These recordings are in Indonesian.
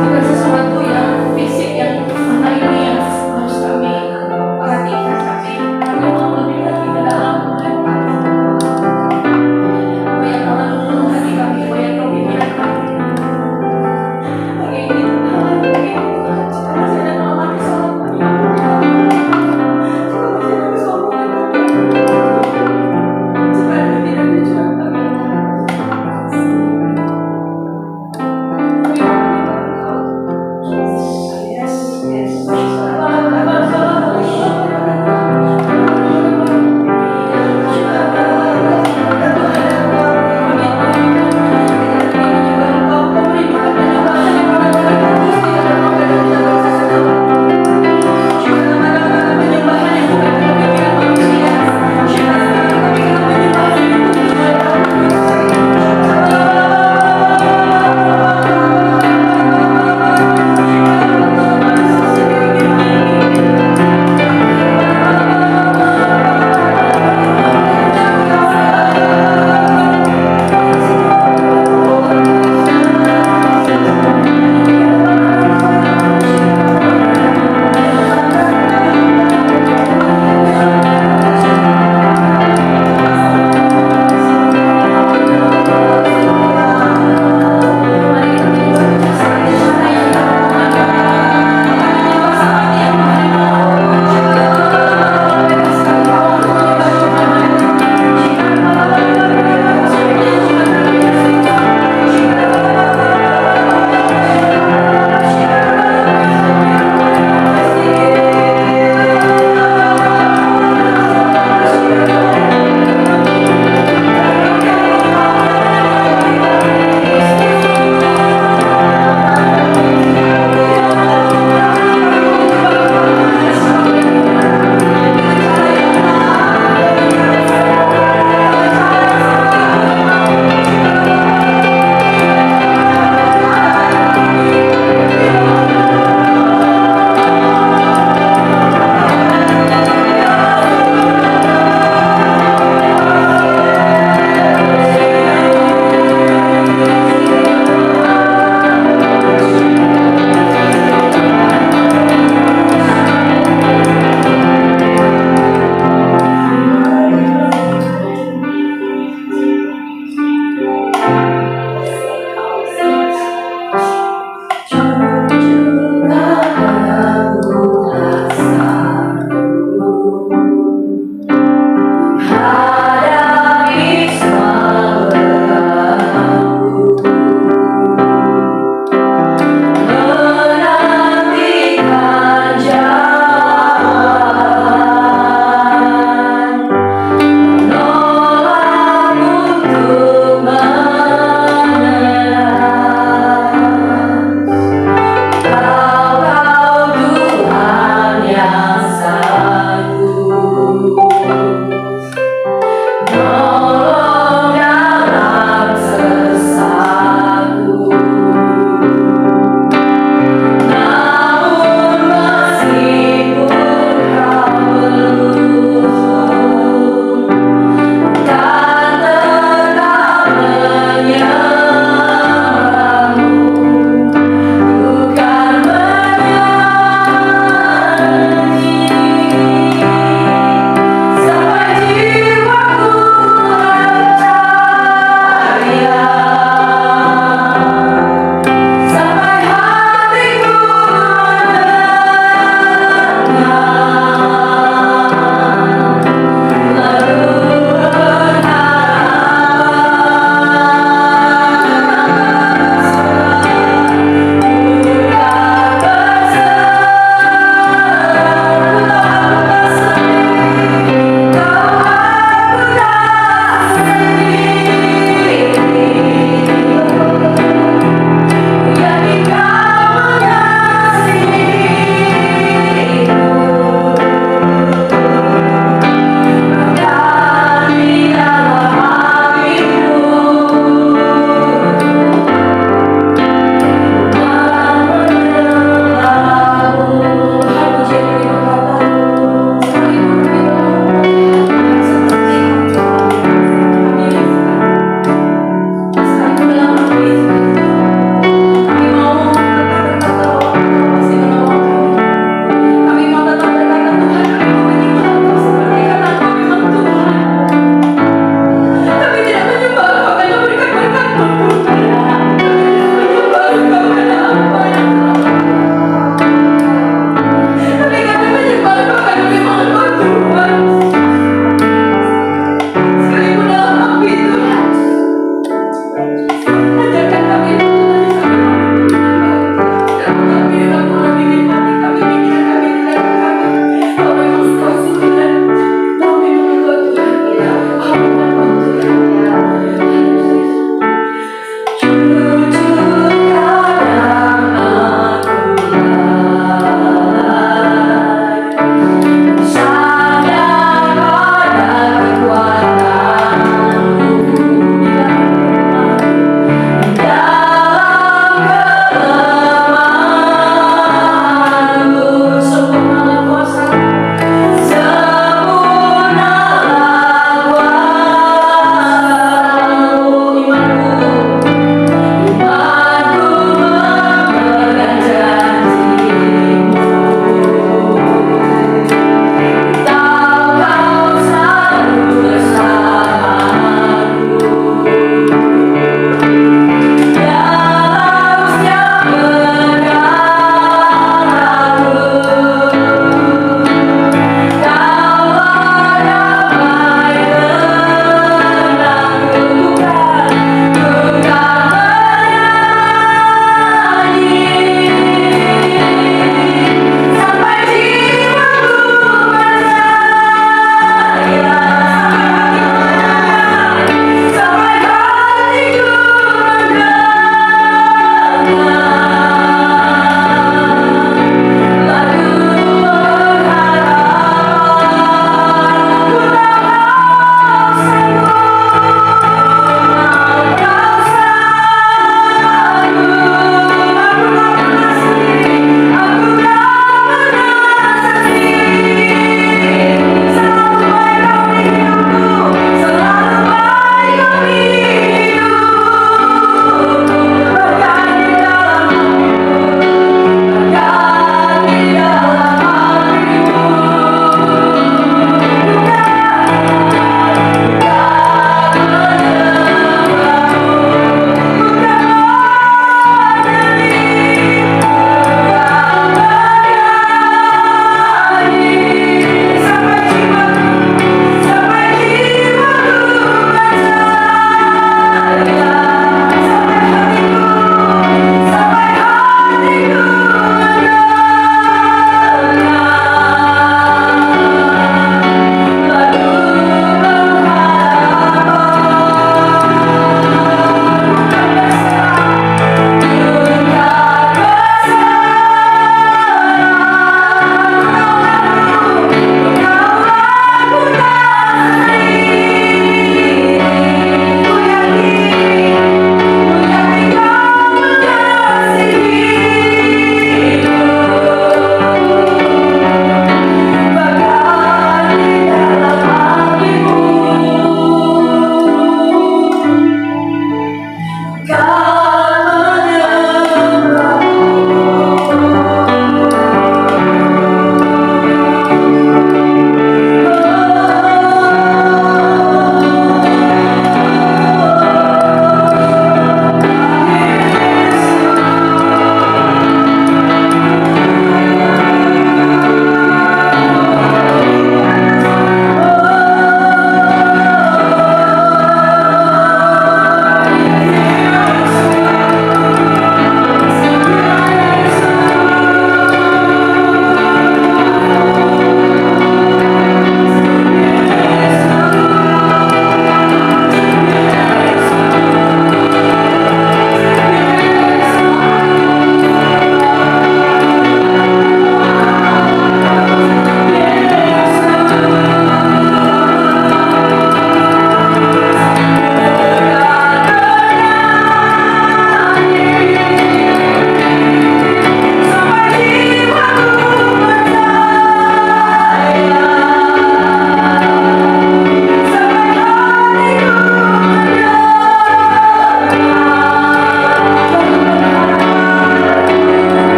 Bukan sesuatu yang fisik yang mana ini yang harus kami perhatikan, tapi kami mau lebih lagi ke dalam Tuhan. Biar Allah menolong hati kami, biar kau pimpin kami. Bagi ini Tuhan, bagi ini Tuhan,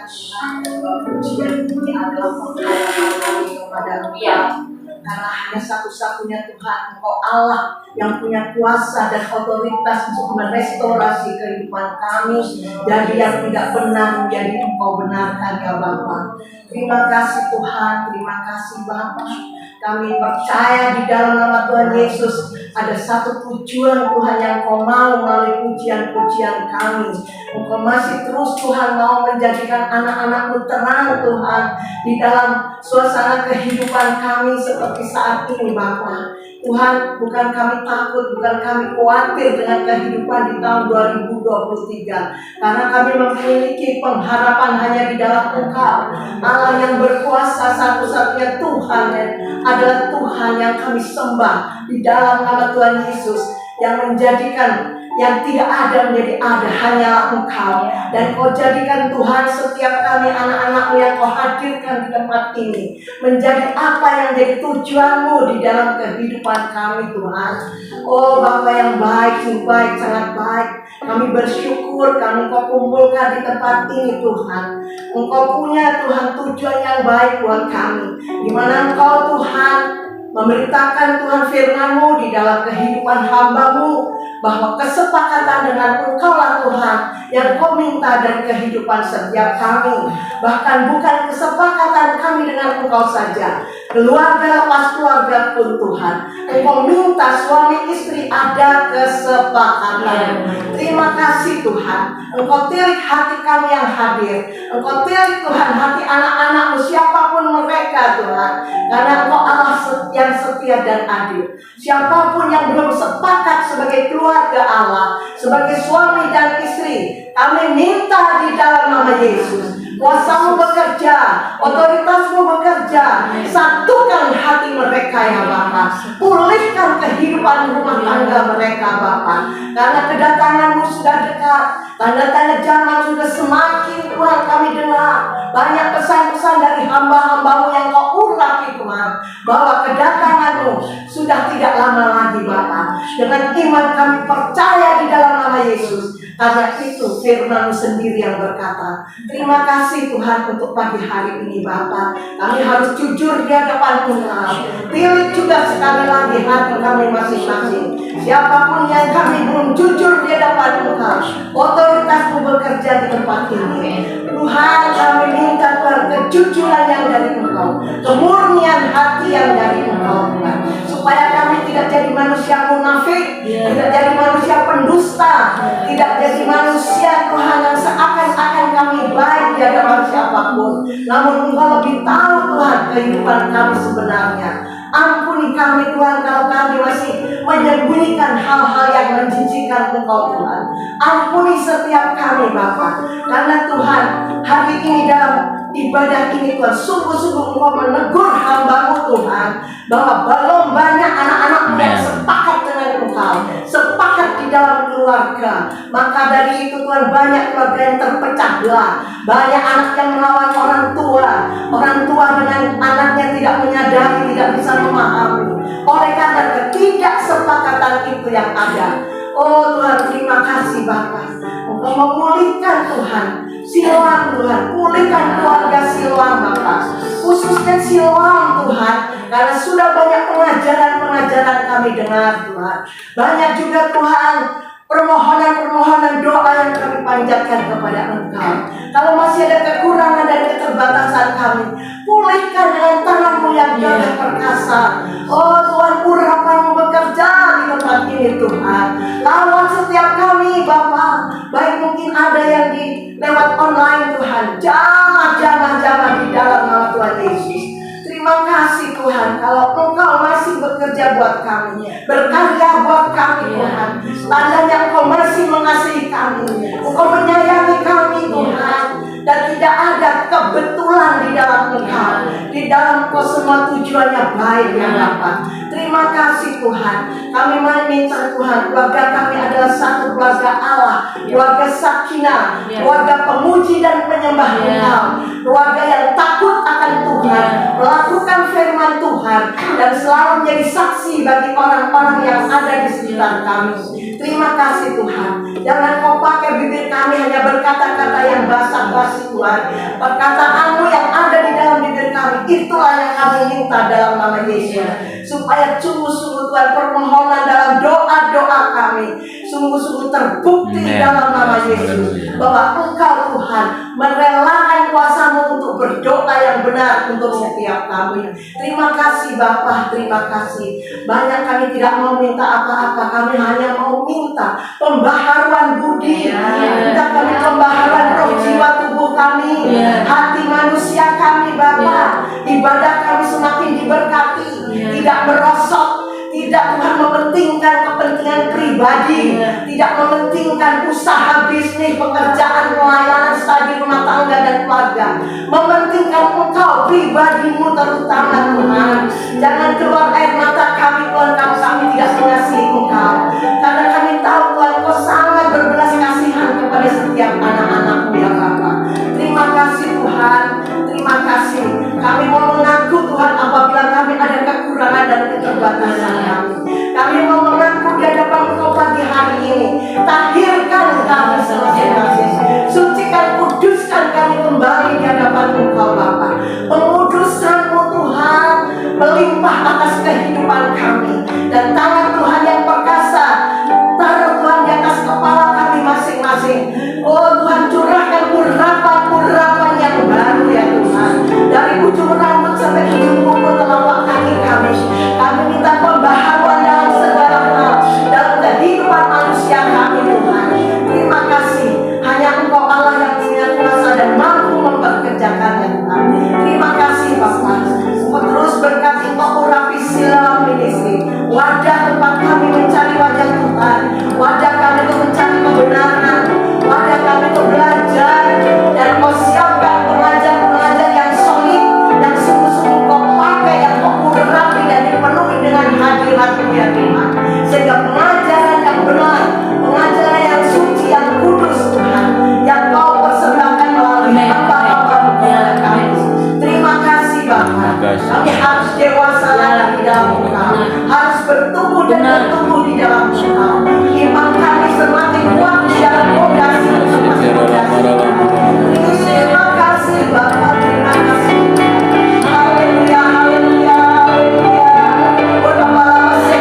Tuhan. Pujian ini adalah pengharapan kami kepada Engkau. Karena hanya satu-satunya Tuhan, Engkau Allah yang punya kuasa dan otoritas untuk merestorasi kehidupan kami dari yang tidak benar menjadi Engkau benarkan ya Bapa. Terima kasih Tuhan, terima kasih Bapa. Kami percaya di dalam nama Tuhan Yesus ada satu tujuan Tuhan yang Engkau mau melalui pujian-pujian kami. Engkau masih terus Tuhan mau menjadikan anak-anak-Mu terang Tuhan di dalam suasana kehidupan kami seperti saat ini Bapa. Tuhan, bukan kami takut, bukan kami khawatir dengan kehidupan di tahun 2023. Karena kami memiliki pengharapan hanya di dalam Engkau. Allah yang berkuasa, satu-satunya Tuhan adalah Tuhan yang kami sembah di dalam nama Tuhan Yesus, yang menjadikan yang tidak ada menjadi ada hanyalah Engkau. Dan Kau jadikan Tuhan setiap kami anak-anak-Mu yang Kau hadirkan di tempat ini menjadi apa yang jadi tujuan-Mu di dalam kehidupan kami Tuhan. Oh Bapa yang baik, baik, sangat baik. Kami bersyukur kami Kau kumpulkan di tempat ini Tuhan. Engkau punya Tuhan tujuan yang baik buat kami, di mana Engkau Tuhan memberitakan Tuhan firman-Mu di dalam kehidupan hamba-Mu, bahwa kesepakatan dengan Engkau lah Tuhan yang Kau minta dari kehidupan setiap kami. Bahkan bukan kesepakatan kami dengan Engkau saja, keluarga lepas keluarga pun Tuhan, Engkau minta suami istri ada kesepakatan. Terima kasih Tuhan, Engkau tilik hati kami yang hadir, Engkau tilik Tuhan hati anak-anak-Mu siapapun mereka Tuhan, karena Engkau Allah yang setia dan adil. Siapapun yang belum sepakat sebagai keluarga Allah, sebagai suami dan istri, kami minta di dalam nama Yesus, kuasa-Mu bekerja, otoritas-Mu bekerja, satukan hati mereka ya Bapa, pulihkan kehidupan rumah tangga mereka Bapa, karena kedatangan-Mu sudah dekat, tanda-tanda zaman sudah semakin Tuhan kami dengar, banyak pesan-pesan dari hamba-hamba-Mu yang Kau urapi Tuhan, bahwa kedatangan-Mu sudah tidak lama lagi Bapa. Dengan iman kami percaya di dalam nama Yesus, karena itu firman-Mu sendiri yang berkata. Terima kasih Tuhan untuk pagi hari ini Bapa. Kami harus jujur di hadapan Engkau. Pilih juga sekali lagi hati kami masing-masing. Siapapun yang kami belum jujur di hadapan Engkau, otoritas-Mu bekerja di tempat ini. Tuhan, kami minta Tuhan kejujuran yang dari Engkau, kemurnian hati yang dari Engkau Tuhan, supaya kami tidak jadi manusia munafik, tidak jadi manusia pendusta, tidak jadi manusia Tuhan yang seakan-akan kami baik di hadapan siapapun, namun Engkau lebih tahu Tuhan kehidupan kami sebenarnya. Ampuni kami Tuhan kalau kami masih menyembunyikan hal-hal yang menjijikkan Engkau Tuhan. Ampuni setiap kami Bapa, karena Tuhan hari ini dalam ibadah ini Tuhan, sungguh-sungguh Engkau menegur hamba-Mu Tuhan, bahwa belum banyak anak-anak-Mu yang sepakat dengan Engkau, sepakat di dalam keluarga. Maka dari itu Tuhan, banyak keluarga yang terpecah belah, banyak anak yang melawan orang tua dengan anaknya tidak menyadari, tidak bisa memahami, oleh karena ketidaksepakatan itu yang ada. Oh Tuhan, terima kasih Bapa, Engkau memulihkan Tuhan Siloam Tuhan, pulihkan keluarga Siloam Bapa, khususnya Siloam Tuhan, karena sudah banyak pengajaran-pengajaran kami dengar Tuhan. Banyak juga Tuhan permohonan-permohonan doa yang kami panjatkan kepada Engkau. Kalau masih ada kekurangan dan keterbatasan kami, pulihkan dengan tangan-Mu yang gagah perkasa. Oh Tuhan, urapan-Mu bekerja di tempat ini Tuhan. Lawan setiap kami Bapa, baik mungkin ada yang di lewat online Tuhan, jamah di dalam nama Tuhan Yesus. Terima kasih Tuhan, kalau Engkau masih bekerja buat kami, berkarya buat kami Tuhan. Tandanya Engkau masih mengasihi kami, Engkau menyayangi kami Tuhan. Dan tidak ada kebetulan di dalam Engkau, di dalam Engkau semua tujuannya baik ya Bapa. Terima kasih Tuhan. Kami minta Tuhan, keluarga kami adalah satu keluarga Allah, keluarga sakinah, keluarga pemuji dan penyembah Engkau, keluarga yang takut akan Tuhan, melakukan firman Tuhan, dan selalu menjadi saksi bagi orang-orang yang ada di sekitar kami. Terima kasih Tuhan. Jangan kau pakai bibir kami hanya berkata-kata yang basa-basi Tuhan. Perkataan-Mu yang ada di dalam bibir kami, itulah yang kami minta dalam nama Yesus. Supaya sungguh-sungguh Tuhan permohonan dalam doa-doa kami sungguh-sungguh terbukti dalam nama Yesus. Bahwa Engkau Tuhan merelakan kuasa-Mu untuk berdoa yang benar untuk setiap kami. Terima kasih Bapa, terima kasih. Banyak kami tidak mau minta apa-apa, kami hanya mau minta pembaharuan budi, minta kami pembaharuan roh jiwa tubuh kami, hati manusia kami Bapa. Ibadah kami semakin diberkati, tidak merosot, tidak Tuhan mementingkan kepentingan pribadi, tidak mementingkan usaha bisnis, pekerjaan, pelayanan, studi rumah tangga dan keluarga. Mementingkan Engkau, pribadimu terutama Tuhan. Jangan keluar air mata kami Tuhan kalau kami tidak mengasihi Engkau. Karena kami tahu Tuhan Engkau sangat berbelas kasihan kepada setiap anak-anak-Mu ya Bapa. Terima kasih Tuhan, terima kasih. Kami mau mengaku Tuhan apabila kami ada kekurangan dan keterbatasan kami. Kami mau mengaku di hadapan Engkau pagi hari ini. Tahirkan kami masing-masing. Sucikan, kuduskan kami kembali di hadapan Engkau Bapa. Pengudusan-Mu Tuhan melimpah atas kehidupan kami. Dan tangan Tuhan yang perkasa taruh Tuhan di atas kepala kami masing-masing. Oh Tuhan, curahkan urapan-urapan yang baru ya Tuhan. Dari ujung rambut sampai ujung kuku telapak kaki kami. Kami minta pembaharuan dalam segala hal, dalam kehidupan manusia kami Tuhan. Terima kasih. Hanya Engkau Allah yang punya kuasa dan mampu memperkerjakannya Tuhan. Terima kasih Bapa. Engkau terus berkati, Engkau urapi silam ministry. Wadah tempat kami mencari wajah Tuhan. Wadah kami untuk mencari kebenaran. Wadah kami untuk belajar. Dan Engkau siapkan pengajar-pengajar yang solid, yang sungguh-sungguh Kau pakai, yang Kau urapi dan dipenuhi dengan hadirat-Mu ya Tuhan. Sehingga pengajaran yang benar, pengajaran yang suci, yang kudus Tuhan, yang Kau persembahkan melalui hamba-hamba-Mu kepada kami. Terima kasih Bapa. Kami harus dewasa lagi di dalam Engkau, harus bertumbuh dan bertumbuh di dalam Engkau. Iman kami semakin kuat di dalam fondasi masing-masing fondasi. Terima kasih Bapa, terima kasih. Haleluya, haleluya, haleluya. Terima kasih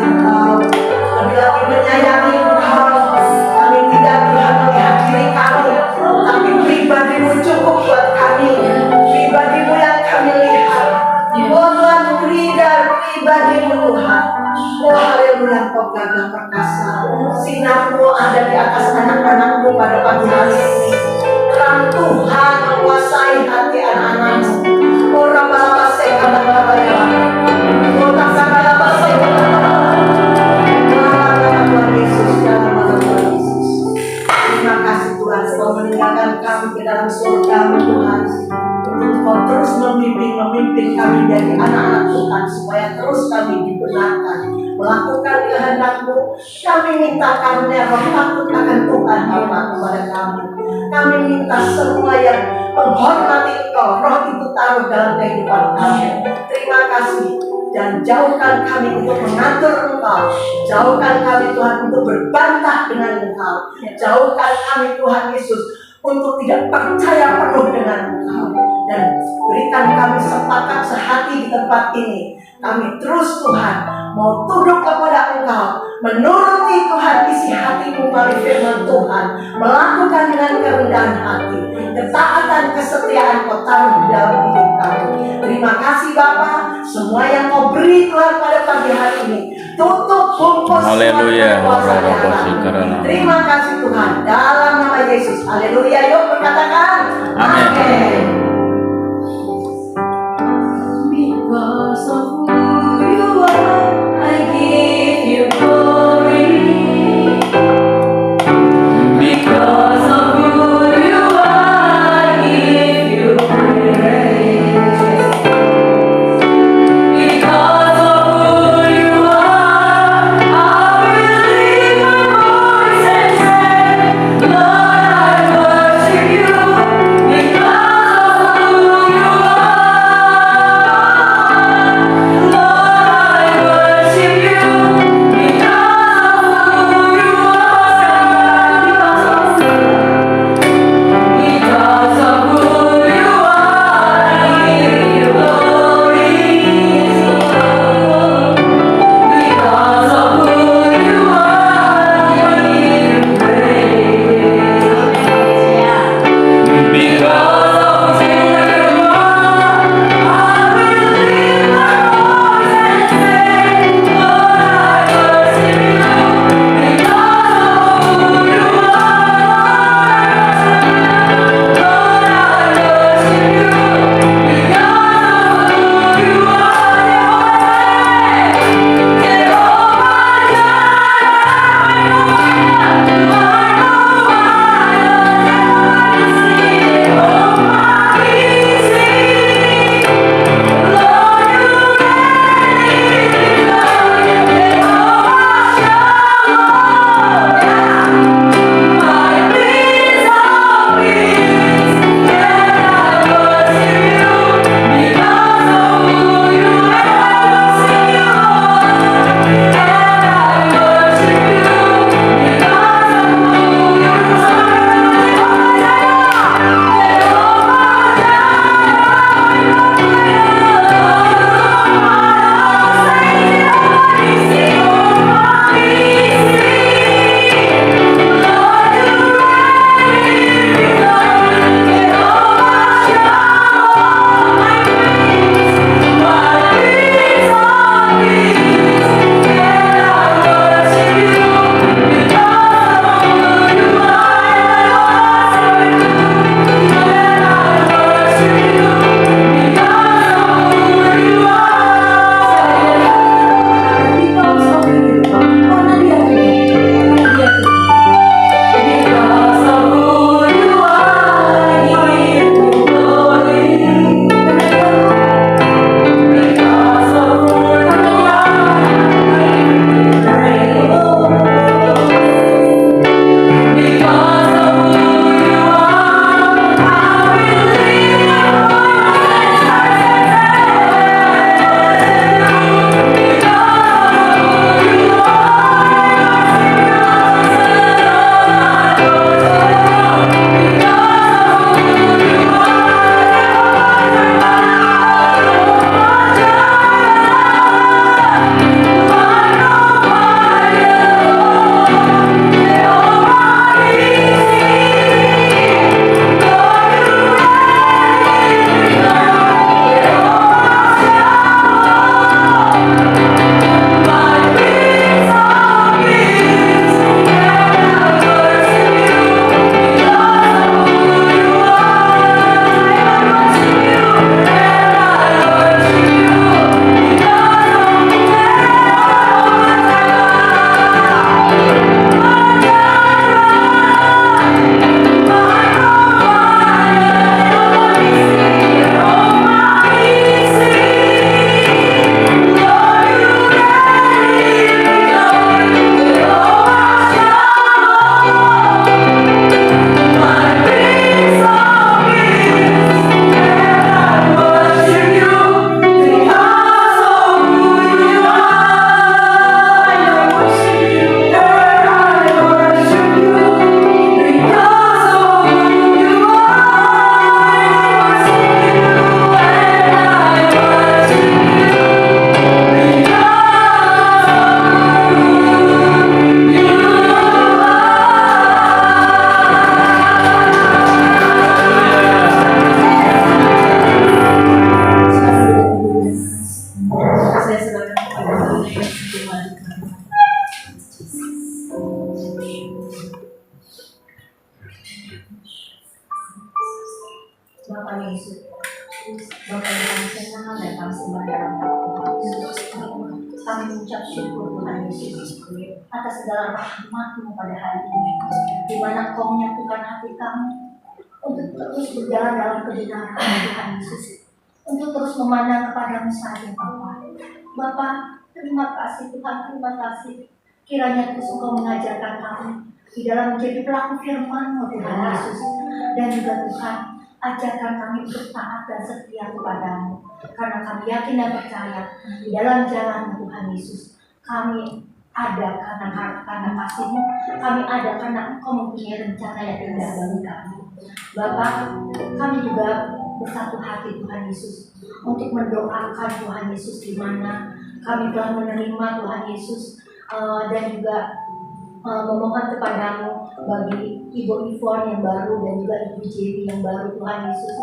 Engkau, lebih lagi menyayangi Engkau. Kami tidak Tuhan melihat diri kami, tapi pribadi-Mu cukup buat kami. Pribadi-Mu yang kami lihat. Oh Tuhan, pribadi-Mu Tuhan. Oh haleluya, Engkau gagah perkasa. Sinar-Mu ada di atas anak-anak-Mu pada pagi hari ini. Terang Tuhan menguasai hati anak-anak-Mu. Oh Rabbah Sekadabaya. Oh Takadabaya Sekadabaya. Tuhan Yesus, dalam nama Tuhan Yesus. Terima kasih Tuhan, Kau meninggalkan kami ke dalam surga-Mu Tuhan. Kau terus memimpin kami dari anak-anak Tuhan, supaya terus kami dibenarkan melakukan kehendak-Mu. Kami minta karunia roh takut akan Tuhan Bapa kepada kami. Kami minta semua yang menghormati Engkau, roh itu taruh dalam kehidupan kami. Terima kasih. Dan jauhkan kami untuk mengatur Engkau. Jauhkan kami Tuhan untuk berbantah dengan Engkau. Jauhkan kami Tuhan Yesus untuk tidak percaya penuh dengan Engkau. Dan berikan kami sepakat sehati di tempat ini. Kami terus Tuhan mau tunduk kepada Engkau, menuruti Tuhan isi hati-Mu melalui firman Tuhan, melakukan dengan kerendahan hati, ketaatan, kesetiaan Kau taruh di dalam hidup kami. Terima kasih Bapa, semua yang Kau beri Tuhan pada pagi hari ini, tutup bungkus Haleluya. Terima kasih Tuhan, dalam nama Yesus. Haleluya. Yuk berkatakan amin. Because of who you are, I give you glory. Because of who you are, I give you praise. Because of who you are, I will lift my voice and say, Lord, I worship you. Because of atas segala rahmat-Mu pada hari ini, di mana Kau menyatukan hati kami untuk terus berjalan dalam kebenaran Tuhan Yesus, untuk terus memandang kepadamu saja Bapa. Bapa, terima kasih Tuhan, terima kasih. Kiranya terus Engkau mengajarkan kami di dalam menjadi pelaku firman-Mu Tuhan Yesus. Dan juga Tuhan, ajarkan kami untuk taat dan setia kepadamu. Karena kami yakin dan percaya di dalam jalan Tuhan Yesus, kami ada karena kasih-Mu, kami ada karena Engkau mempunyai rencana yang indah bagi kami. Bapak, kami juga bersatu hati Tuhan Yesus untuk mendoakan Tuhan Yesus di mana kami telah menerima Tuhan Yesus, dan juga memohon kepadamu bagi Ibu Ivon yang baru dan juga Ibu Jenny yang baru Tuhan Yesus.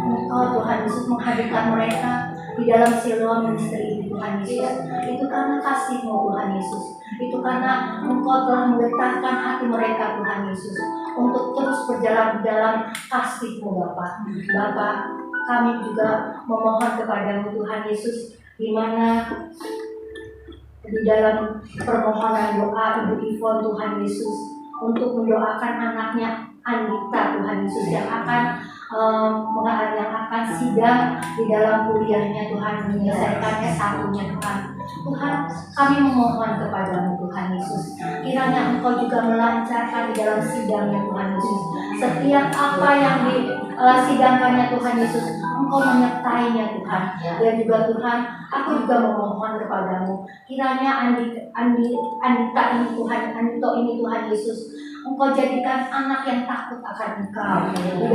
Engkau Tuhan Yesus menghadirkan mereka di dalam Siloam Ministry ini Tuhan Yesus. Itu karena kasih-Mu Tuhan Yesus. Itu karena Engkau telah menggetarkan hati mereka Tuhan Yesus untuk terus berjalan di dalam kasih-Mu Bapa. Bapa, kami juga memohon kepadamu Tuhan Yesus, di mana di dalam permohonan doa Ibu Ivon Tuhan Yesus untuk mendoakan anaknya Anita Tuhan Yesus yang akan sidang di dalam kuliahnya Tuhan, menyelesaikannya satunya Tuhan. Tuhan, kami memohon kepadamu Tuhan Yesus, kiranya Engkau juga melancarkan di dalam sidangnya Tuhan Yesus. Setiap apa yang disidangkannya Tuhan Yesus, Engkau menyertainya Tuhan. Dan juga Tuhan, aku juga memohon kepadamu, kiranya Anita ini Tuhan, Anito ini Tuhan Yesus, Engkau jadikan anak yang takut akan Engkau di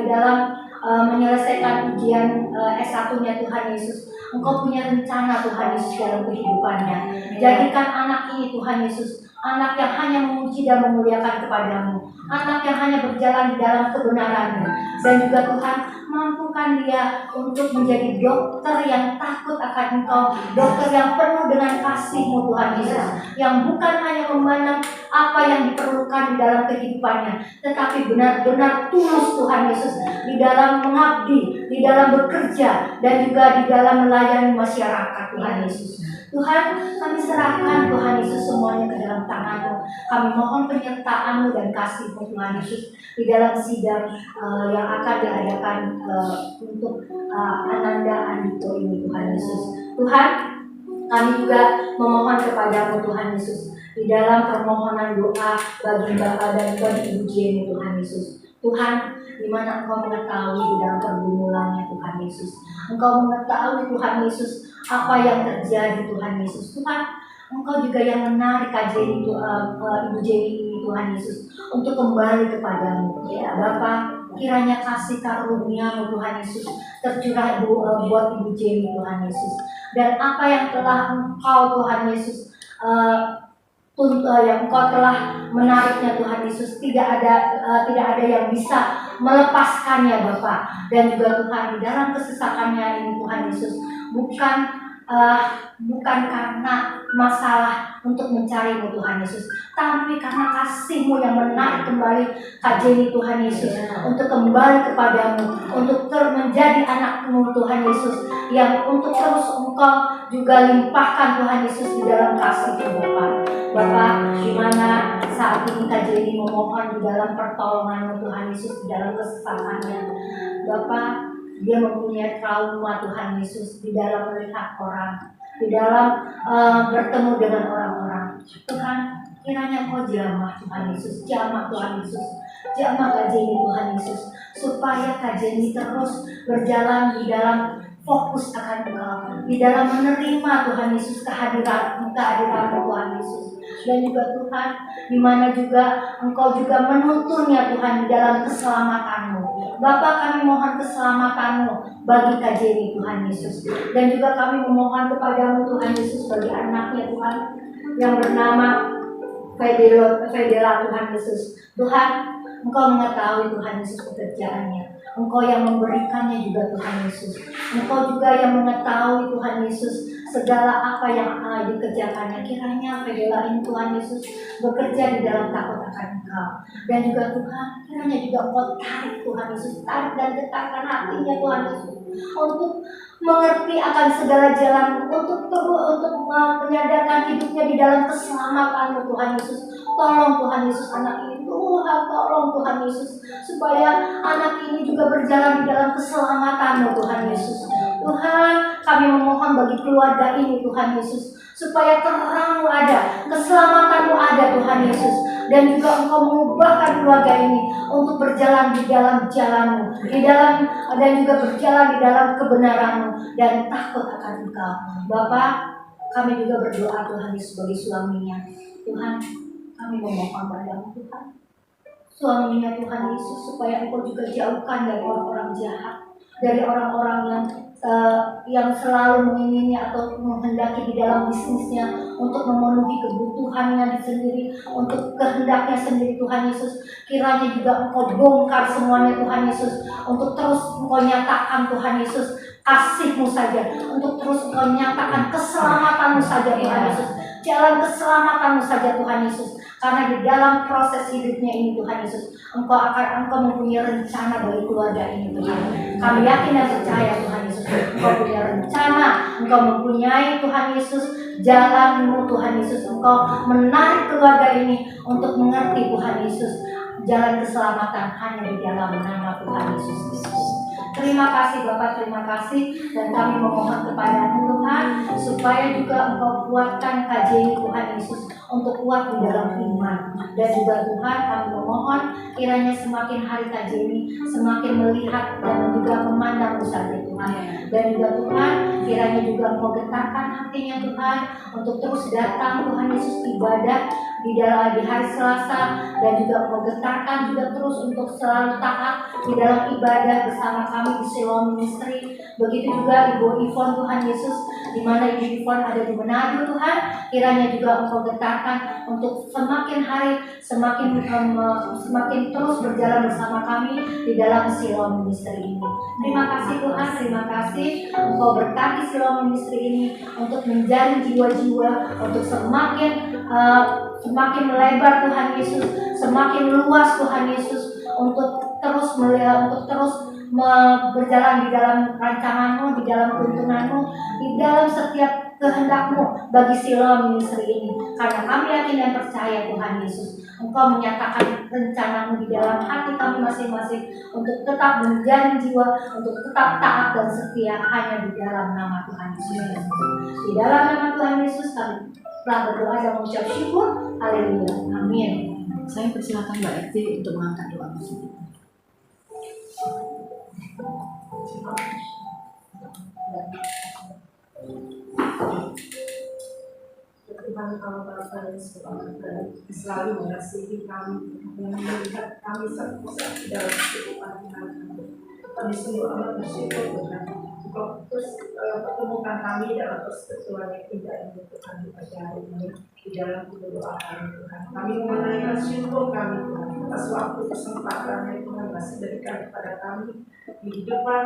dalam menyelesaikan ujian S1-nya Tuhan Yesus. Engkau punya rencana Tuhan Yesus dalam kehidupannya. Jadikan anak ini Tuhan Yesus anak yang hanya memuji dan memuliakan kepadamu, anak yang hanya berjalan di dalam kebenaran-Mu. Dan juga Tuhan, mampukan dia untuk menjadi dokter yang takut akan Engkau, dokter yang penuh dengan kasih-Mu Tuhan Yesus, yang bukan hanya memandang apa yang diperlukan di dalam kehidupannya, tetapi benar-benar tulus Tuhan Yesus di dalam mengabdi, di dalam bekerja, dan juga di dalam melayani masyarakat Tuhan Yesus. Tuhan, kami serahkan Tuhan Yesus semuanya ke dalam tangan-Mu. Kami mohon penyertaan-Mu dan kasih-Mu Tuhan Yesus di dalam sidang yang akan diadakan untuk Ananda Andito ini Tuhan Yesus. Tuhan, kami juga memohon kepadamu Tuhan Yesus di dalam permohonan doa bagi Bapak dan bagi Ibu Jenny Tuhan Yesus. Tuhan, di mana Engkau mengetahui di dalam pergumulannya Tuhan Yesus. Engkau mengetahui Tuhan Yesus apa yang terjadi Tuhan Yesus. Tuhan, Engkau juga yang menarik kajian itu Ibu Jenny ini Tuhan Yesus untuk kembali kepadamu. Ya Bapa, kiranya kasih karunia-Mu Tuhan Yesus tercurah buat Ibu Jenny Tuhan Yesus. Dan apa yang telah Engkau Tuhan Yesus yang Engkau telah menariknya Tuhan Yesus, tidak ada yang bisa melepaskannya Bapa. Dan juga Tuhan, di dalam kesesakannya ini Tuhan Yesus, bukan karena masalah untuk mencari-Mu Tuhan Yesus, tapi karena kasih-Mu yang menarik kembali kajian Tuhan Yesus untuk kembali kepadamu, untuk menjadi anak-Mu Tuhan Yesus, yang untuk terus Engkau juga limpahkan Tuhan Yesus di dalam kasih-Mu Bapa, di mana saat ini kajian ini memohon di dalam pertolongan-Mu Tuhan Yesus di dalam kesesakannya Bapa. Dia mempunyai trauma Tuhan Yesus di dalam melihat orang, di dalam bertemu dengan orang-orang. Tuhan, kiranya Engkau jamah Tuhan Yesus, jamah Tuhan Yesus, jamah kajian ini Tuhan Yesus, supaya kajian ini terus berjalan di dalam fokus akan Engkau, di dalam menerima Tuhan Yesus kehadiran Tuhan Yesus. Dan juga Tuhan, di mana juga Engkau juga menuntunnya Tuhan di dalam keselamatan-Mu. Bapa, kami mohon keselamatan-Mu bagi kajian ini Tuhan Yesus. Dan juga kami memohon kepadamu Tuhan Yesus bagi anaknya Tuhan yang bernama Fedela Tuhan Yesus. Tuhan, Engkau mengetahui Tuhan Yesus pekerjaannya. Engkau yang memberikannya juga Tuhan Yesus. Engkau juga yang mengetahui Tuhan Yesus segala apa yang dikerjakannya. Kiranya Fedela ini Tuhan Yesus bekerja di dalam takut akan Engkau. Dan juga Tuhan, kiranya juga Engkau tarik Tuhan Yesus, tarik dan getarkan hatinya Tuhan Yesus untuk mengerti akan segala jalan untuk menyadarkan hidupnya di dalam keselamatan Tuhan Yesus. Tolong Tuhan Yesus anak ini, Tuhan tolong Tuhan Yesus, supaya anak ini juga berjalan di dalam keselamatan Tuhan Yesus. Tuhan, kami memohon bagi keluarga ini Tuhan Yesus, supaya terang-Mu ada, keselamatan-Mu ada Tuhan Yesus, dan juga Engkau mengubahkan keluarga ini untuk berjalan di dalam jalan-Mu, dan juga berjalan di dalam kebenaran-Mu dan takut akan Engkau. Bapa, kami juga berdoa Tuhan Yesus sebagai suaminya. Tuhan, kami memohon padamu Tuhan, suaminya Tuhan Yesus, supaya Engkau juga jauhkan dari orang-orang jahat, dari orang-orang yang selalu mengingini atau menghendaki di dalam bisnisnya untuk memenuhi kebutuhannya sendiri, untuk kehendaknya sendiri Tuhan Yesus. Kiranya juga Engkau bongkar semuanya Tuhan Yesus, untuk terus Engkau nyatakan Tuhan Yesus kasih-Mu saja, untuk terus Engkau nyatakan keselamatan-Mu saja Tuhan Yesus, jalan keselamatan-Mu saja Tuhan Yesus. Karena di dalam proses hidupnya ini Tuhan Yesus, Engkau mempunyai rencana bagi keluarga ini Tuhan. Kami yakin dan percaya Tuhan Yesus, Engkau punya rencana, Engkau mempunyai Tuhan Yesus jalan-Mu Tuhan Yesus. Engkau menarik keluarga ini untuk mengerti Tuhan Yesus jalan keselamatan hanya di dalam nama Tuhan Yesus Kristus. Terima kasih Bapak, terima kasih, dan kami memohon kepada-Mu Tuhan, supaya juga Engkau kuatkan KJI Tuhan Yesus untuk kuat di dalam iman. Dan juga Tuhan, kami memohon kiranya semakin hari KJI semakin melihat dan juga memandang-Mu saja Tuhan. Dan juga Tuhan, kiranya juga Engkau getarkan hatinya Tuhan untuk terus datang Tuhan Yesus ibadah di hari Selasa, dan juga Engkau getarkan juga terus untuk selalu taat di dalam ibadah bersama kami di Shalom Ministry. Begitu juga Ibu Ivon Tuhan Yesus, di mana Ibu Ivon ada di Manado Tuhan, kiranya juga Engkau getarkan untuk semakin hari semakin terus berjalan bersama kami di dalam Shalom Ministry ini. Terima kasih Tuhan, terima kasih Engkau berkati Shalom Ministry ini untuk menjadi jiwa-jiwa, untuk semakin melebar Tuhan Yesus, semakin luas Tuhan Yesus, untuk terus berjalan di dalam rancangan-Mu, di dalam tuntunan-Mu, di dalam setiap kehendak-Mu bagi Shalom Ministry ini. Karena kami yakin dan percaya Tuhan Yesus, Engkau menyatakan rencana-Mu di dalam hati kami masing-masing untuk tetap menjadi jiwa, untuk tetap taat dan setia hanya di dalam nama Tuhan Yesus. Di dalam nama Tuhan Yesus kami telah berdoa dan mengucap syukur. Haleluya. Amin. Saya persilakan Mbak Eti untuk mengangkat doa kita. Tuhan Allah Bapa yang selalu mengasihi kami, yang melihat kami satu-satu dalam kehidupan kami. Kami sungguh amat bersyukur Tuhan, Engkau terus pertemukan kami dalam persekutuan yang indah ini Tuhan di pagi hari ini di dalam kedoaan Tuhan. Kami mengenai syukur kami Tuhan atas waktu kesempatan yang Tuhan masih berikan kepada kami di kehidupan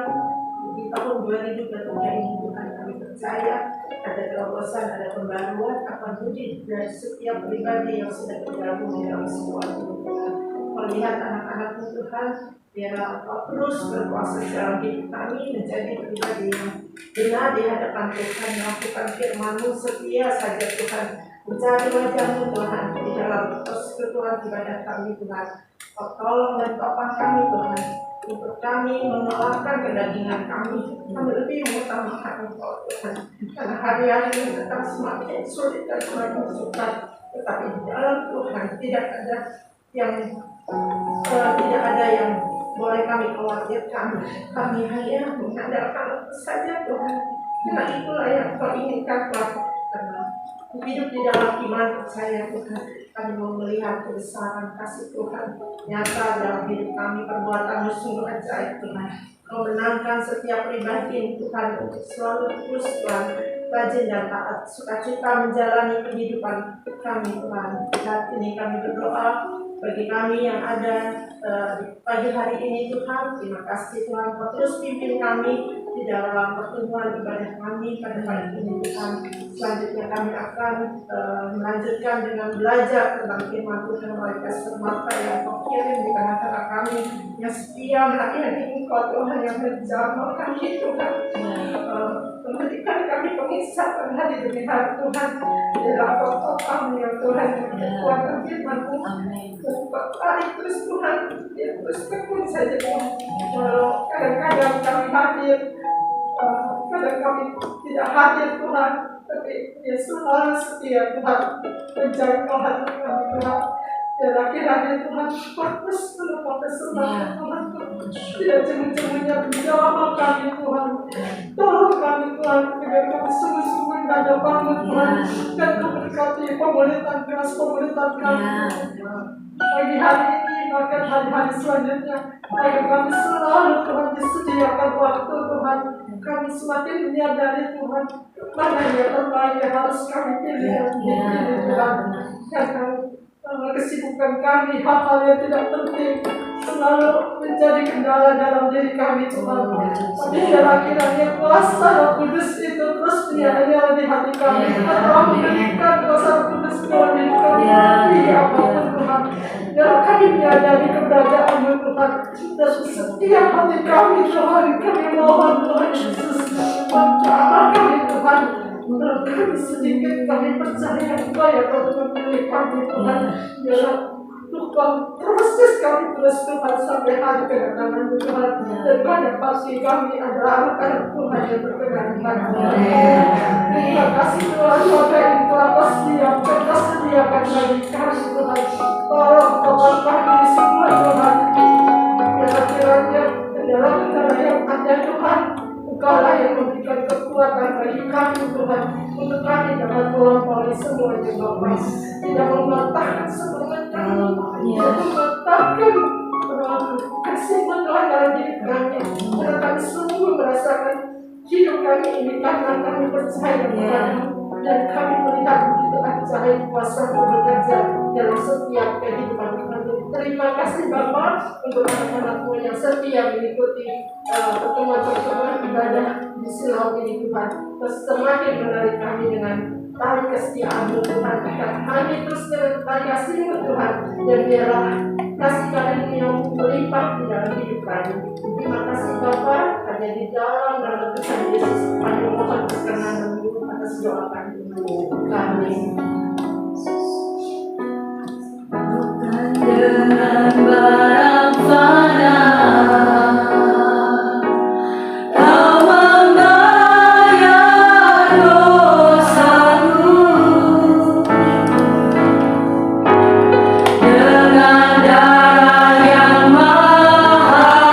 di tahun 2023 ini Tuhan. Kami percaya ada terobosan, ada pembaruan akan wujud dari setiap pribadi yang sudah bergabung di dalam sebuah Tuhan. Melihat anak-anak Tuhan, biarlah Engkau terus berkuasa dalam hidup kami, menjadi pribadi yang benar di hadapan Tuhan, melakukan firman-Mu setia saja Tuhan, mencari wajah-Mu Tuhan di dalam persekutuan ibadah kami Tuhan. Kau tolong dan topang kami Tuhan, untuk kami mengeluarkan kedagingan kami lebih mengutamakan Engkau Tuhan. Karena hari-hari ini tetap semakin sulit dan semakin sukar, tetapi di dalam Tuhan tidak ada yang boleh kami khawatirkan. Kami hanya mengandalkan saja Tuhan. Karena itulah yang Kau inginkan Tuhan. Karena hidup di dalam iman percaya Tuhan, kami mau melihat kebesaran kasih Tuhan nyata dalam hidup kami. Perbuatan-Mu sungguh ajaib Tuhan. Kau menangkan setiap pribadi Tuhan untuk selalu terus Tuhan rajin dan taat, sukacita menjalani kehidupan kami Tuhan. Saat ini kami berdoa bagi kami yang ada di pagi hari ini Tuhan. Terima kasih Tuhan, Kau terus pimpin kami di dalam pertemuan ibadah kami pada pagi ini Tuhan. Selanjutnya kami akan melanjutkan dengan belajar tentang firman Tuhan melalui Pastor Marta yang Kau kirim di tengah-tengah kami, yang setia melayani Engkau Tuhan, yang menjamah kami Tuhan, memberikan kami pengisahkan hari demi hari Tuhan. Dalam Kau kami yang Tuhan yang kekuatan firman-Mu, hari terus Tuhan, ya terus tekun saja Tuhan. Walau kadang-kadang kami hadir, kadang kami tidak hadir Tuhan, tapi Dia selalu setia Tuhan, menjangkau hati kami Tuhan. Dan akhirnya Tuhan fokus menemukan kesempatan Tuhan, tidak cuma-cumanya menjawab kami Tuhan. Tolong kami Tuhan, agar kami sungguh-sungguh hadapan-Mu Tuhan, dan Kau berkati pemerintahan kami pagi hari ini, bahkan hari-hari selanjutnya, agar kami selalu Tuhan disediakan waktu Tuhan. Kami semakin menyadari Tuhan, mana yang terbaik yang harus kami pilih Tuhan. Dan kesibukan kami, hal-hal yang tidak penting selalu menjadi kendala dalam diri kami Tuhan. Tapi dalam kiranya kuasa Roh Kudus itu terus menyala di hati kami, atau memberikan kuasa Roh Kudus dalam diri kami di apapun Tuhan. Dan kami menyadari keberadaan-Mu Tuhan, dan setiap hati kami Tuhan, kami mohon Tuhan Yesus, menjamah kami Tuhan. Menurut kami sedikit, kami percaya Engkau yang Kau memilih kami Tuhan. Biarlah Tuhan proses kami terus Tuhan sampai hari kedatangan Tuhan. Dan pada pasti kami adalah anak Tuhan yang berkenan di hadapan. Terima kasih Tuhan, apa yang telah Kau sediakan bagi kami Tuhan. Tolong kami di semua Tuhan. Kiranya dalam negara yang ada Tuhan, Engkaulah yang memberikan kekuatan bagi kami Tuhan, untuk kami dapat melampaui semua Bapa. Tidak mematahkan semangat kami, tidak mematahkan kasih-Mu Tuhan dalam diri kami. Karena kami sungguh merasakan hidup kami ini karena kami percaya kepada-Mu, dan kami melihat begitu ajaib kuasa-Mu bekerja dalam setiap kehidupan kami. Terima kasih Bapa untuk anak-anak-Mu yang setia mengikuti pertemuan-pertemuan ibadah di Silau ini Tuhan. Terus semakin menarik kami dengan tali kesetiaan-Mu Tuhan. Dan kami terus dengan tali kasih-Mu Tuhan, dan biarlah kasih karunia yang melimpah di dalam hidup kami. Terima kasih Bapa, hanya di dalam Tuhan Yesus kami mohon perkenan-Mu atas doa kami. Amin. Dengan barang fana Kau membayar dosaku, dengan darah yang mahal,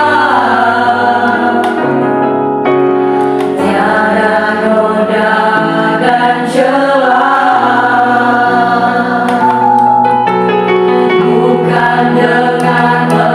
tiada noda dan celah. Dengan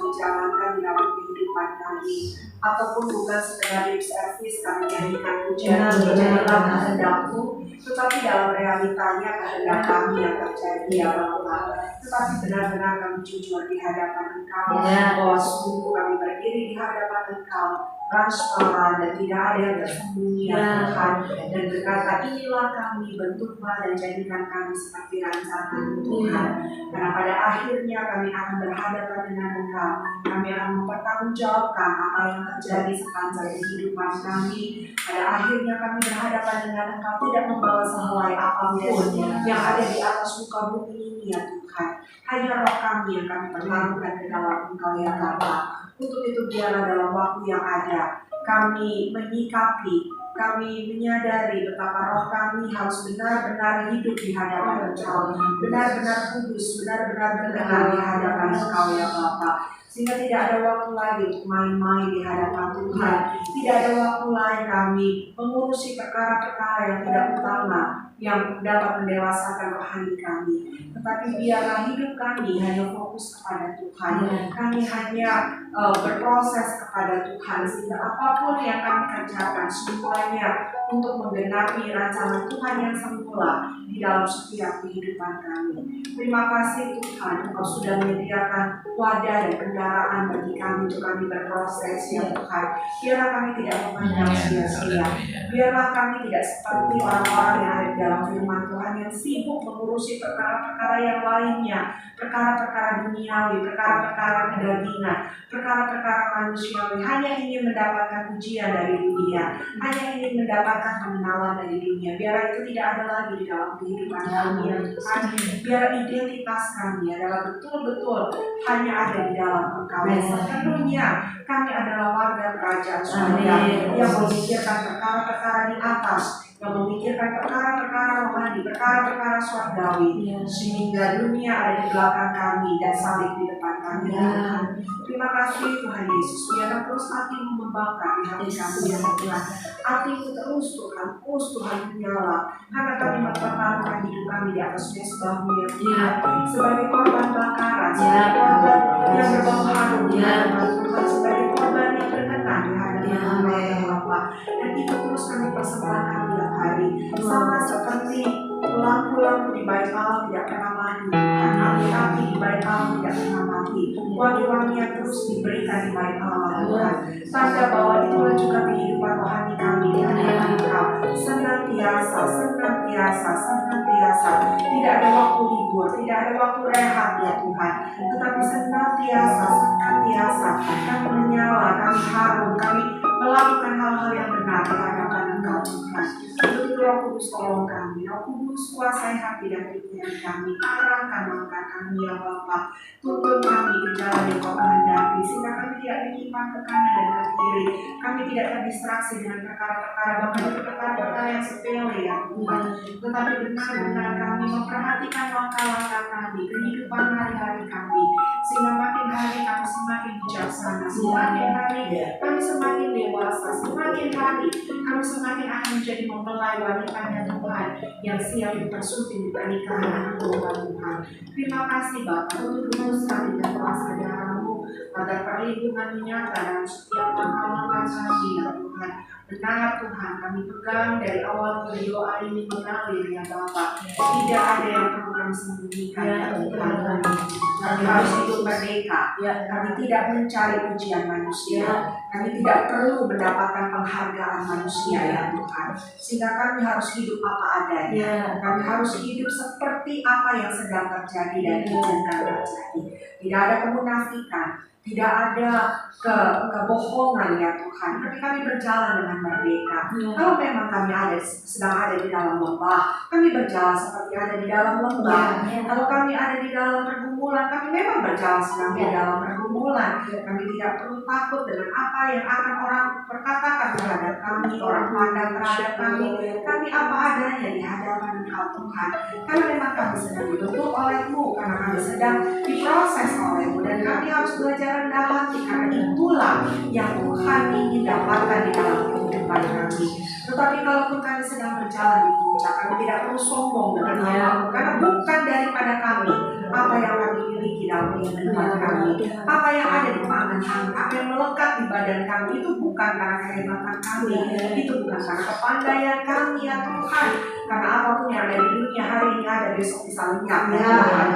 kami jalankan di dalam kehidupan kami, ataupun bukan sekedar lip service kami nyanyikan pujian jadilah kehendak-Mu, tetapi dalam realitanya kehendak kami yang terjadi ya Bapa. Tetapi benar-benar kami jujur di hadapan Engkau, bahwa sungguh kami berdiri di hadapan Engkau transparan dan tidak ada yang tersembunyi ya Tuhan, dan berkata inilah kami, bentuklah dan jadikan kami seperti rancangan Tuhan. Karena pada akhirnya kami akan berhadapan dengan Engkau, kami akan mempertanggungjawabkan apa yang terjadi sepanjang kehidupan kami. Pada akhirnya kami berhadapan dengan Engkau tidak membawa sehelai apapun yang ada di atas muka bumi ini ya Tuhan. Hanya roh kami yang kami pertaruhkan ke dalam Engkau ya Bapa. Untuk itu biarlah dalam waktu yang ada kami menyikapi, kami menyadari betapa roh kami harus benar-benar hidup di hadapan Engkau, benar-benar kudus, benar-benar benar di hadapan Engkau ya Bapa. Sehingga tidak ada waktu lagi untuk main-main di hadapan Tuhan. Tidak ada waktu lain kami mengurusi perkara-perkara yang tidak utama yang dapat mendewasakan rohani kami. Tetapi biarlah hidup kami hanya fokus kepada Tuhan. Kami hanya berproses kepada Tuhan, sehingga apapun yang kami kerjakan semuanya untuk menggenapi rancangan Tuhan yang semula di dalam setiap kehidupan kami. Terima kasih Tuhan, Engkau sudah menyediakan wadah dan kendaraan bagi kami untuk kami berproses ya Tuhan. Biarlah kami tidak memandang sia-sia. Biarlah kami tidak seperti orang-orang yang ada di dalam firman Tuhan yang sibuk mengurusi perkara-perkara yang lainnya, perkara-perkara duniawi, perkara-perkara kedagingan, perkara-perkara manusiawi, hanya ingin mendapatkan pujian dari dunia, hanya ingin mendapatkan pengenalan dari dunia. Biar itu tidak ada lagi di dalam kehidupan kami ya Tuhan. Biar identitas kami adalah betul-betul hanya ada di dalam Engkau. Sepenuhnya kami adalah warga kerajaan surga yang memikirkan perkara-perkara di atas, yang memikirkan perkara-perkara rohani, perkara-perkara surgawi, sehingga dunia ada di belakang kami dan salib di depan kami. Terima kasih Tuhan Yesus. Biarlah terus api-Mu membakar di hati kami ya Tuhan. Api-Mu terus Tuhan menyala, karena kami mempertaruhkan hidup kami di atas mezbah-Mu ya Tuhan, sebagai korban bakaran, sebagai korban yang berbau harum di hadapan Tuhan, sebagai korban yang berkenan di hadapan ya Bapa. Dan itu terus kami persembahkan tiap hari, sama seperti lampu-lampu di bait Allah tidak pernah mati, api-api di bait Allah tidak pernah mati, wangi-wangi yang terus diberikan di bait Allah Tuhan. Tanda bahwa itulah juga kehidupan rohani kami di hadapan Engkau, senantiasa. Tidak ada waktu libur, tidak ada waktu rehat ya Tuhan, tetapi senantiasa kami menyala, kami harum, kami melakukan hal-hal yang benar di hadapan Engkau Tuhan. Untuk itu Roh Kudus tolong kami, Roh Kudus kuasai hati dan pikiran kami, arahkan langkah kami ya Bapa, tuntun kami ke jalan yang Kau kehendaki, sehingga kami tidak menyimpang ke kanan dan ke kiri, kami tidak terdistraksi dengan perkara-perkara, bahkan perkara-perkara yang sepele ya Tuhan, tetapi benar-benar kami memperhatikan langkah-langkah kami, kehidupan hari-hari kami, sehingga makin hari kami semakin bijaksana, semakin hari kami semakin dewasa, semakin hari kami semakin akan menjadi mempelai wanitanya Tuhan yang siap dipersunting di pernikahan anak domba Tuhan. Terima kasih Bapa untuk terus kami dan kuasa darah-Mu, agar perlindungan nyata dalam setiap langkah-langkah kami ya Tuhan. Benar Tuhan, kami pegang dari awal doa ini mengalir ya Bapa. Tidak ada yang perlu kami sembunyikan ya Tuhan. Kami harus hidup merdeka. Kami tidak mencari pujian manusia. Kami tidak perlu mendapatkan penghargaan manusia ya Tuhan. Sehingga kami harus hidup apa adanya. Kami harus hidup seperti apa yang sedang terjadi dan diizinkan terjadi. Tidak ada kemunafikan, tidak ada kebohongan ya Tuhan. Tapi kami berjalan dengan merdeka. Kalau memang kami sedang ada di dalam lembah, kami berjalan seperti ada di dalam lembah. Kalau kami ada di dalam pergumulan, kami memang berjalan sedang di dalam pergumulan. Kami tidak perlu takut dengan apa yang akan orang perkatakan terhadap kami, orang pandang terhadap kami. Kami apa adanya di hadapan Engkau Tuhan. Karena memang kami sedang dibentuk oleh-Mu, karena kami sedang diproses oleh-Mu, dan kami harus belajar rendah hati, karena itulah yang Tuhan ingin dapatkan di dalam kehidupan kami. Tetapi kalaupun kami sedang berjalan di puncak, kami tidak perlu sombong dengan apapun, karena bukan daripada kami apa yang kami miliki dalam kehidupan kami. Apa yang ada di tangan kami, apa yang melekat di badan kami itu bukan karena kehebatan kami, itu bukan karena kepandaian kami ya Tuhan. Karena apapun yang ada di dunia hari ini ada, besok bisa lenyap ya Tuhan.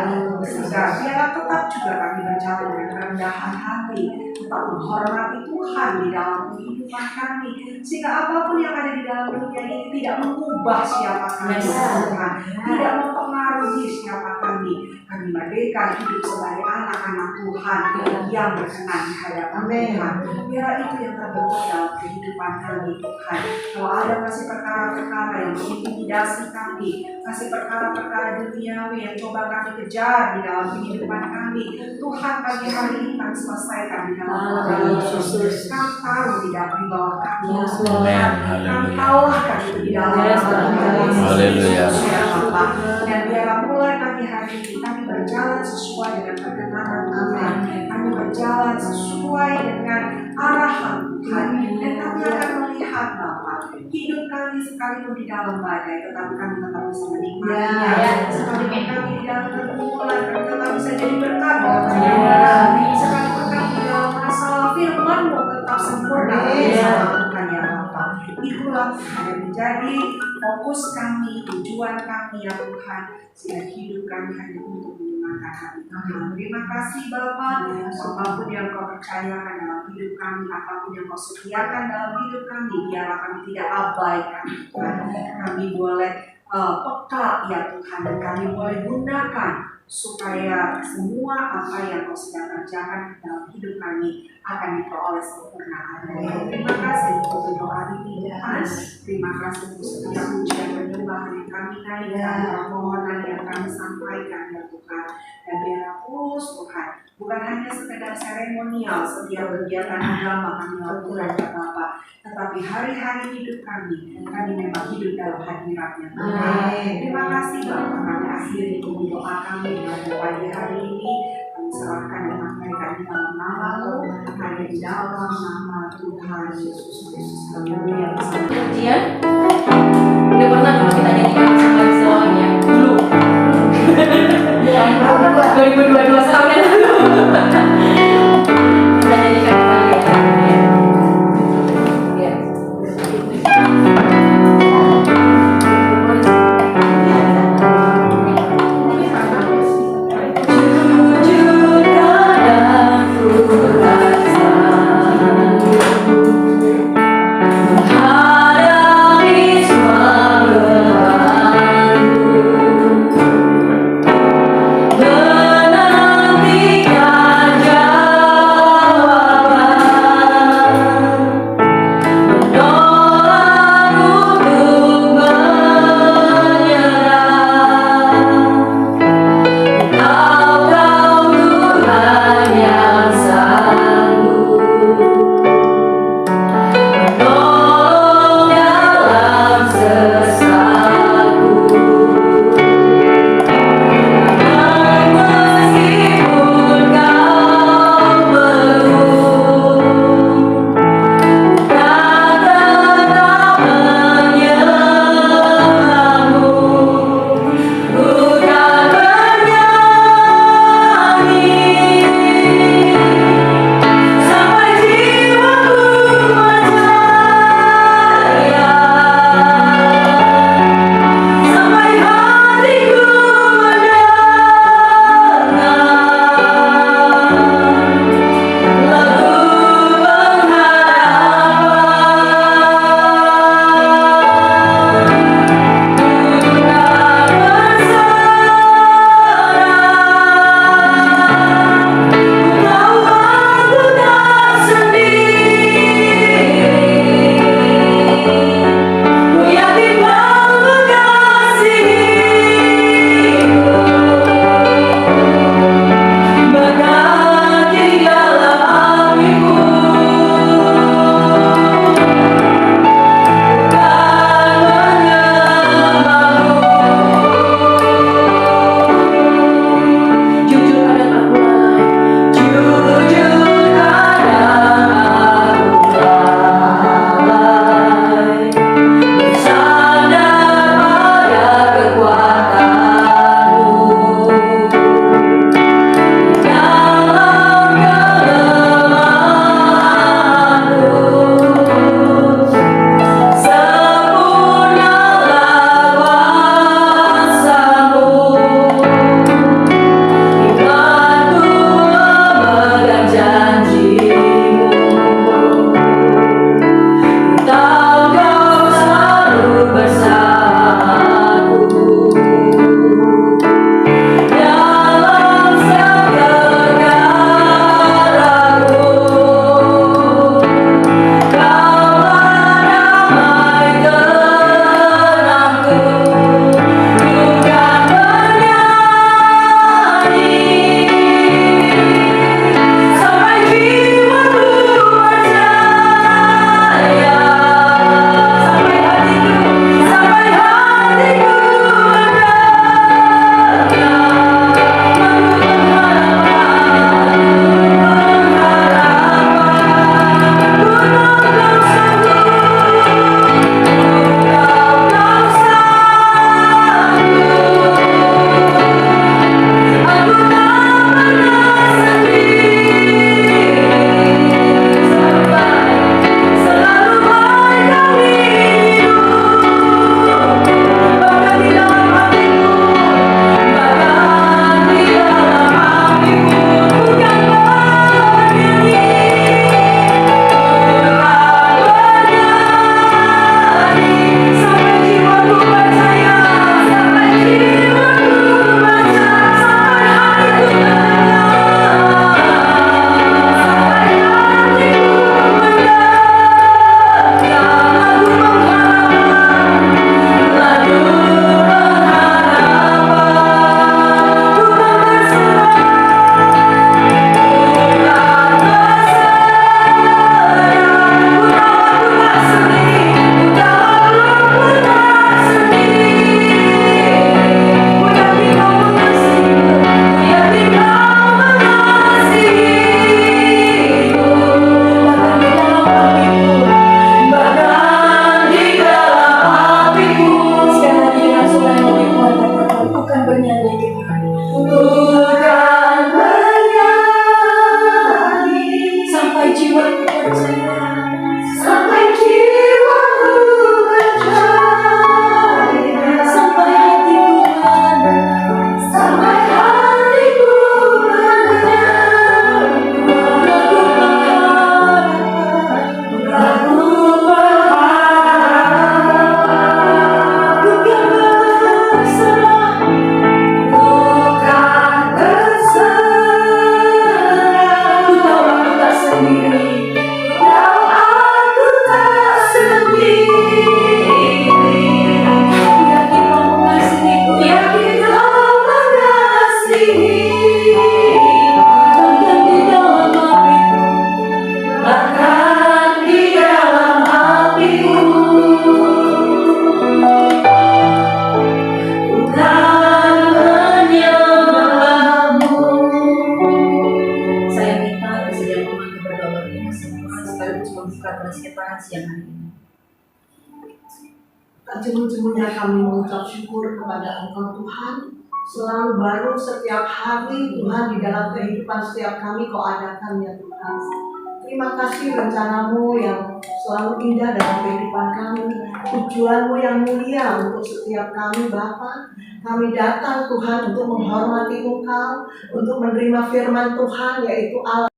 Sehingga biarlah tetap juga kami berjalan dengan kerendahan hati, tetap menghormati Tuhan di dalam kehidupan kami, sehingga apapun yang ada di dalam dunia ini tidak mengubah siapa kami Tuhan, tidak mempengaruhi siapa kami. Kami merdeka hidup sebagai anak-anak Tuhan yang berkenan di hadapan Tuhan. Biarlah itu yang terbentuk dalam kehidupan kami Tuhan. Kalau ada masih perkara-perkara yang mengintimidasi kami, masih perkara-perkara duniawi yang coba kami kejar di dalam kehidupan kami, Tuhan pagi hari ini kami selesaikan di dalam nama Yesus. Kami taruh di bawah kami Tuhan. Kami kalahkan itu di dalam nama Yesus ya Bapa. Dan biarlah mulai pagi hari ini kami berjalan sesuai dengan perkenanan Tuhan. Kami berjalan sesuai dengan arahan Tuhan. Dan kami akan melihat Bapa, hidup kami sekalipun di dalam badai, tetapi kami tetap bisa menikmatinya. Sekalipun kami di dalam pergumulan, kami tetap bisa jadi berkat dalam kehidupan kami. Sekalipun kami di dalam masalah, firman-Mu tetap sempurna bisa lakukan ya Bapa. Itulah yang menjadi fokus kami, tujuan kami ya Tuhan, sehingga hidup kami hanya untuk menyenangkan hati Tuhan. Terima kasih Bapa, apapun yang Kau percayakan dalam hidup kami, apapun yang Kau sediakan dalam hidup kami, biarlah kami tidak abaikan Tuhan. Kami boleh peka ya Tuhan, dan kami boleh gunakan supaya semua apa yang Kau sedang kerjakan dalam hidup kami akan diperoleh sempurna. Terima kasih untuk doa ini Tuhan. Terima kasih untuk setiap pujian penyembahan yang kami naikkan, permohonan yang kami sampaikan ya Tuhan. Dan biarlah terus Tuhan, bukan hanya sekedar seremonial setiap kegiatan agama kami lakukan ya Bapa, tetapi hari-hari hidup kami memang hidup dalam hadirat-Nya Tuhan. Terima kasih Bapa, kami akhiri doa kami pada pagi hari ini. Kami serahkan dan sampaikan di dalam nama-Mu, hanya di dalam nama Tuhan Yesus Kristus. Haleluya. Pujian udah pernah dulu kita nyanyikan sama Zoanya dulu 2022 tahun yang lalu kita nyanyikan kembali ya. Jujur padaku rasa menghadap buka kelas pada siang hari ini. Tak jemu-jemunya kami mengucap syukur kepada Engkau Tuhan. Selalu baru setiap hari Tuhan di dalam kehidupan setiap kami Kau adakan ya Tuhan. Terima kasih rencanamu yang selalu indah dalam kehidupan kami. Tujuanmu yang mulia untuk setiap kami Bapa. Kami datang Tuhan untuk menghormati Engkau, untuk menerima firman Tuhan yaitu Allah.